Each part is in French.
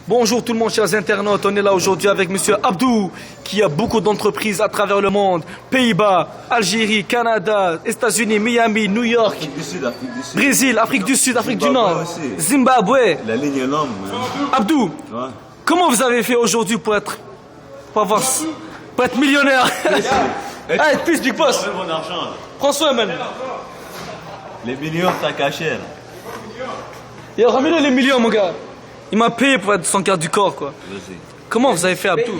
Bonjour tout le monde, chers internautes. On est là aujourd'hui avec Monsieur Abdou, qui a beaucoup d'entreprises à travers le monde. Pays-Bas, Algérie, Canada, États-Unis, Miami, New York, Afrique du Sud, Brésil, Afrique du Sud, Afrique du Nord, aussi. Zimbabwe. La ligne est longue. Abdou, Ouais. comment vous avez fait aujourd'hui pour être millionnaire? Hey, peace, big boss. Mon argent. Prends soin, man. Les millions, t'as caché. Là. Il a ramené les millions, mon gars. Il m'a payé pour être sans garde du corps, quoi. Vas-y. Comment vous avez fait, Abdou?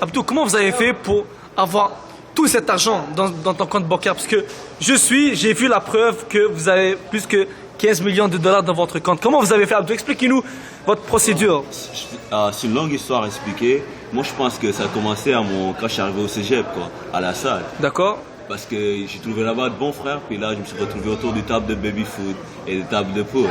Abdou, comment vous avez fait pour avoir tout cet argent dans ton compte bancaire? Parce que j'ai vu la preuve que vous avez plus que 15 millions de dollars dans votre compte. Comment vous avez fait, Abdou? Expliquez-nous votre procédure. C'est une longue histoire à expliquer. Moi, je pense que ça a commencé quand je suis arrivé au cégep, quoi, à la salle. D'accord? Parce que j'ai trouvé là-bas de bons frères, puis là, je me suis retrouvé autour du table de baby-foot et des tables de pool.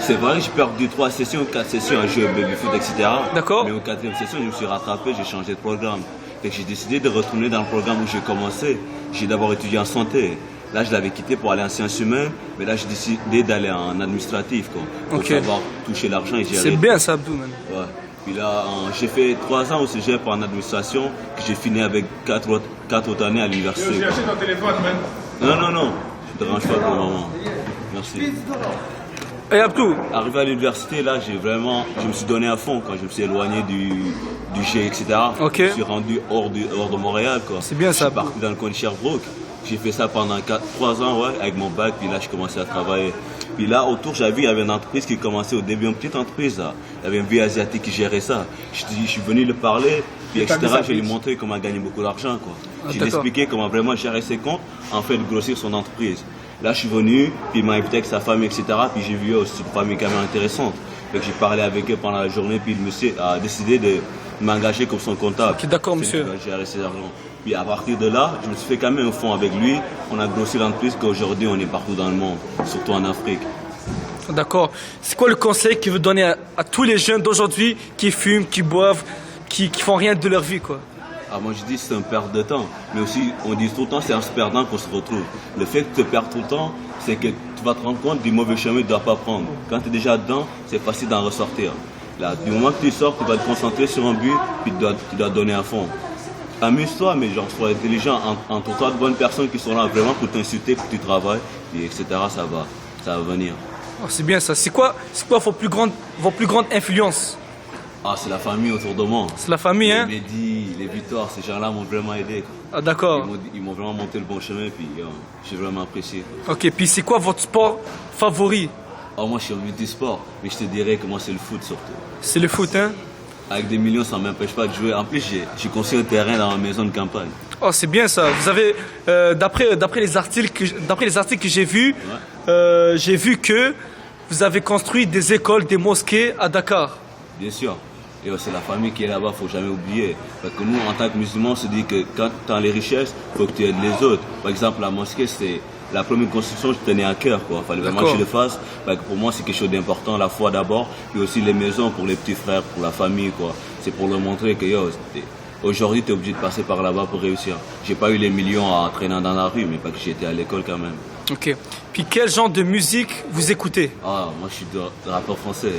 C'est vrai que j'ai perdu 3 sessions, 4 sessions à jouer au baby-foot, etc. D'accord. Mais au 4e session, je me suis rattrapé, j'ai changé de programme. Et j'ai décidé de retourner dans le programme où j'ai commencé. J'ai d'abord étudié en santé. Là, je l'avais quitté pour aller en sciences humaines, mais là, j'ai décidé d'aller en administratif, quoi, pour savoir toucher l'argent et gérer. C'est bien ça, Abdou, man. Ouais. Puis là, j'ai fait 3 ans au cégep en administration, que j'ai fini avec 4 autres années à l'université. J'ai acheté ton téléphone, man. Non. Je te dérange pas pour le moment. Merci. Et Abdou, Arrivé à l'université, là, je me suis donné à fond quand je me suis éloigné du G, etc. Ok. Je me suis rendu hors de Montréal, quoi. C'est bien ça. Je suis parti dans le coin de Sherbrooke. J'ai fait ça pendant 3 ans, ouais, avec mon bac. Puis là, je commençais à travailler. Puis là, autour, j'avais vu, il y avait une entreprise qui commençait au début, une petite entreprise, là. Il y avait un vieux asiatique qui gérait ça. Je suis venu lui parler, puis etc. Je vais lui montrer comment gagner beaucoup d'argent, quoi. Je lui ai expliqué comment vraiment gérer ses comptes, en fait, de grossir son entreprise. Là, je suis venu, puis il m'a invité avec sa famille, etc. Puis j'ai vu aussi une famille quand même intéressante. Donc j'ai parlé avec eux pendant la journée, puis le monsieur a décidé de m'engager comme son comptable. Ok, d'accord, monsieur. Il va gérer ses argent. Puis à partir de là, je me suis fait quand même un fond avec lui. On a grossi l'entreprise qu'aujourd'hui, on est partout dans le monde, surtout en Afrique. D'accord. C'est quoi le conseil que vous donnez à tous les jeunes d'aujourd'hui qui fument, qui boivent, qui font rien de leur vie, quoi? Ah, moi je dis c'est un perte de temps, mais aussi on dit tout le temps c'est en se perdant qu'on se retrouve. Le fait que tu te perds tout le temps, c'est que tu vas te rendre compte du mauvais chemin que tu ne dois pas prendre. Quand tu es déjà dedans, c'est facile d'en ressortir. Là, du moment que tu sors, tu vas te concentrer sur un but, puis tu dois donner à fond. Amuse-toi, mais genre sois intelligent, entoure-toi de bonnes personnes qui sont là vraiment pour t'insulter, pour que tu travailles, puis etc. Ça va venir. Oh, c'est bien ça. C'est quoi vos plus grandes influences? Ah, c'est la famille autour de moi. C'est la famille, hein? Les Mehdi, les Victoires, ces gens-là m'ont vraiment aidé, quoi. Ah, d'accord. Ils m'ont vraiment monté le bon chemin, puis j'ai vraiment apprécié. Ok, puis c'est quoi votre sport favori? Oh, moi, je suis envie du sport, mais je te dirais que moi, c'est le foot surtout. C'est le foot, hein? Avec des millions, ça ne m'empêche pas de jouer. En plus, j'ai construit un terrain dans ma maison de campagne. Oh, c'est bien ça. Vous avez, d'après les articles que j'ai vus, j'ai vu que vous avez construit des écoles, des mosquées à Dakar. Bien sûr. Et c'est la famille qui est là-bas, il ne faut jamais oublier. Parce que nous, en tant que musulmans, on se dit que quand tu as les richesses, il faut que tu aides les autres. Par exemple, la mosquée, c'est la première construction, je tenais à cœur, quoi. Il fallait vraiment que je le fasse. Parce que pour moi, c'est quelque chose d'important, la foi d'abord, puis aussi les maisons pour les petits frères, pour la famille, quoi. C'est pour leur montrer que, aujourd'hui, tu es obligé de passer par là-bas pour réussir. J'ai pas eu les millions en traînant dans la rue, mais pas que j'étais à l'école quand même. Ok. Puis quel genre de musique vous écoutez? Ah, moi, je suis de rappeur français.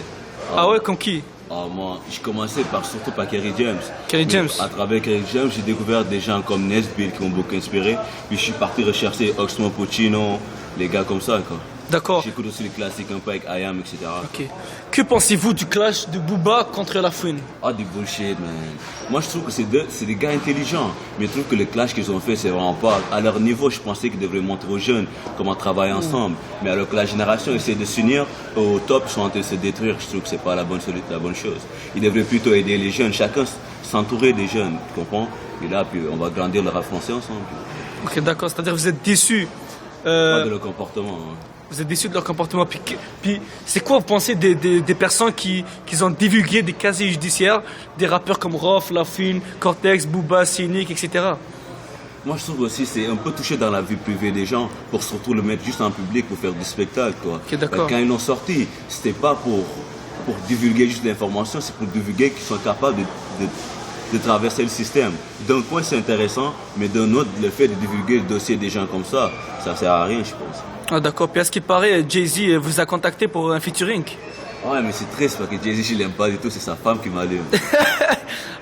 Ah ouais, comme qui? Ah, moi, je commençais surtout par Kerry James. Kerry James. À travers Kerry James, j'ai découvert des gens comme Nesbill qui m'ont beaucoup inspiré. Puis je suis parti rechercher Oxmo Puccino, les gars comme ça, quoi. D'accord. J'écoute aussi les classiques un peu avec IAM, etc. Ok. Que pensez-vous du clash de Booba contre La Fouine? Ah, du bullshit, man. Moi, je trouve que c'est des gars intelligents. Mais je trouve que le clash qu'ils ont fait, c'est vraiment pas... À leur niveau, je pensais qu'ils devraient montrer aux jeunes comment travailler ensemble. Mais alors que la génération essaie de s'unir, au top, ils sont en train de se détruire. Je trouve que c'est pas la bonne chose. Ils devraient plutôt aider les jeunes. Chacun s'entourer des jeunes, tu comprends? Et là, puis on va grandir le rap français ensemble. Ok, d'accord. C'est-à-dire que vous êtes déçus. Pas de leur comportement. Hein. Vous êtes déçus de leur comportement. Puis c'est quoi vous pensez des personnes qui ont divulgué des casiers judiciaires, des rappeurs comme Rof, La Fouine, Cortex, Booba, Cynic, etc. Moi, je trouve aussi c'est un peu touché dans la vie privée des gens pour surtout le mettre juste en public pour faire du spectacle, quoi. Ok, d'accord. Quand ils l'ont sorti, c'était pas pour divulguer juste l'information, c'est pour divulguer qu'ils sont capables de traverser le système. D'un point, c'est intéressant, mais d'un autre, le fait de divulguer le dossier des gens comme ça sert à rien, je pense. Ah d'accord, puis à ce qui paraît, Jay-Z vous a contacté pour un featuring. Ouais, mais c'est triste parce que Jay-Z, je l'aime pas du tout, c'est sa femme qui m'allume.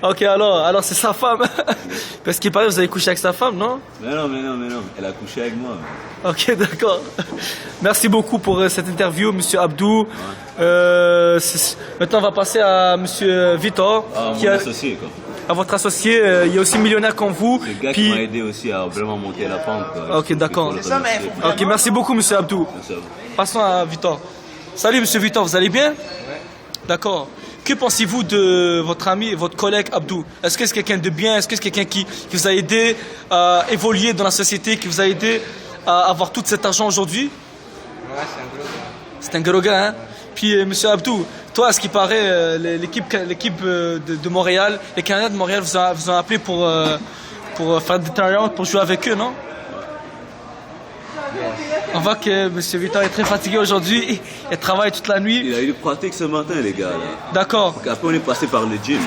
Ok, alors c'est sa femme. Parce qu'il paraît que vous avez couché avec sa femme, non? Mais non, elle a couché avec moi. Ok, d'accord. Merci beaucoup pour cette interview, Monsieur Abdou. Maintenant, on va passer à Monsieur Victor, Ah, qui mon a, associé, quoi. à votre associé. Il est aussi millionnaire comme vous. C'est le gars Puis- qui m'a aidé aussi à vraiment monter la pente, quoi. Ok, d'accord. Il faut le remercier. Ok, merci beaucoup, Monsieur Abdou. Merci à vous. Passons à Victor. Salut, Monsieur Victor, vous allez bien? D'accord. Que pensez-vous de votre ami, votre collègue Abdou? Est-ce que c'est quelqu'un de bien? Est-ce que c'est quelqu'un qui vous a aidé à évoluer dans la société, qui vous a aidé à avoir tout cet argent aujourd'hui? Ouais, c'est un gros gars. C'est un gros gars, hein? Puis, Monsieur Abdou, toi, à ce qui paraît, l'équipe de Montréal, les Canadiens de Montréal vous ont appelé pour faire des tryouts, pour jouer avec eux, non? On voit que Monsieur Victor est très fatigué aujourd'hui. Il travaille toute la nuit. Il a eu pratique ce matin, les gars, là. D'accord. Après, on est passé par le gym.